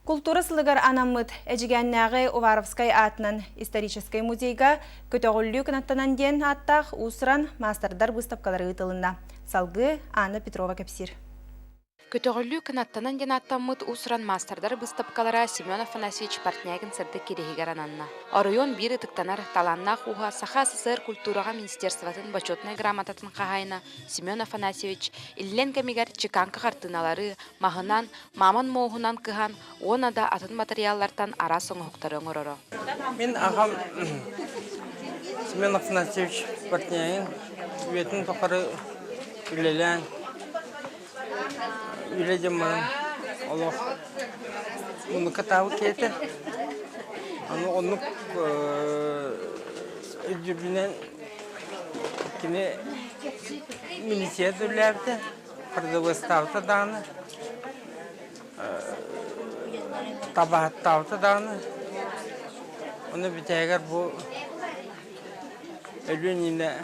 Культура сылыгар анаммыт әжігеннәғі Уваровскай атынан исторический музейга көтөғілі күнаттанан ден аттақ усыран мастердар выставкалары ұтылына. Салғы Анна Петрова кәпсір. Көтөғілі күнаттанан ден аттаммыт усыран мастердар выставкалара Семен Афанасьевич партнягин сырды керегігер ананна. Оройон бір ытыктанар таланнақ уға Саха СССР культураға министерстватын бачетный грамотатын қағайына Семен Афанасьевич иллен кәмегер чеканка қартыналары мағынан, маман моғынан кыған, оны да атын материаллартан ара соңы хуқтары оңырыры. Мен ағам Семен Афанасьевич партнягин үетін тоқары үлелен Үйледем барам, олық мұны катауы кеті. Оны үдірбінен кені министерді үләбді, продовольствовты дағыны, табағаттауты дағыны. Оны бітәгер бұл өлініне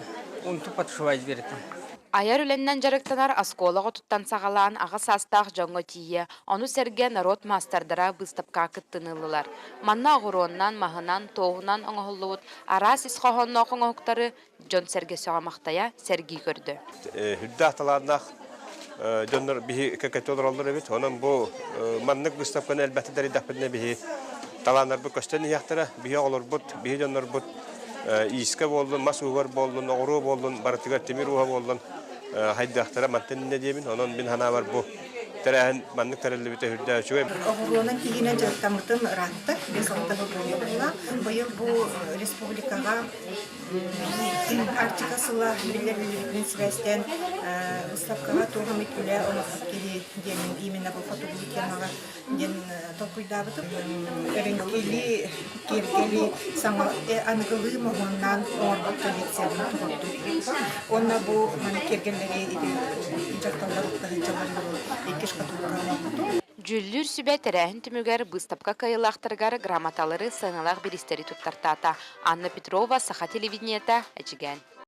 ұнты патшывайд берді. Аяр үленнен жарықтанар асколаға тұттан сағалан ағас астақ жоңғы тие, оны сәрге народ мастардара бұстапқа кыттынылылар. Манна ғыроннан, мағынан, тоғынан оңғылуыт, арас исқоғынна оңғықтары жон сәрге соғамақтая сәргі көрді. Хүдді ақталарынақ жонлар бігі көкетолар олар өбет, оның бұл маннық бұстапқаны әлбәті дәрі дақпыдына бігі таланар бұл көстен яқтыра, бігі олар бұд, бігі жонлар бұд, иіске болдың, мас ұғар болдың, оғыру болдың, баратығар темір ұға болдың, хайдақтара мантеніне деймін, оның бін хана бар бұл тәрәхін маннық тәрәлі біті хүрді өшіғем. Оғыруынан кейінен жарықтамытын ратты, бес алтығы болуына, бұйыл бұл республикаға артикасыла білдерілерінің связьтен выставкаға тоғым еткілі оңақып келі денің именно бұл фотобликемаға ден толқойдабытып. Әрінкелі, кергелі, саңа анғылы мұғынан оңырбақ коллекцияларын тұғырды. Онна бұл кергелері жақталар Жүллүр сүбә тәрәхін түмігер бұстапқа кайылақтырғары грамоталары саңалақ берістері тұттартата. Анна Петрова, Саха телевидениета, әчіген.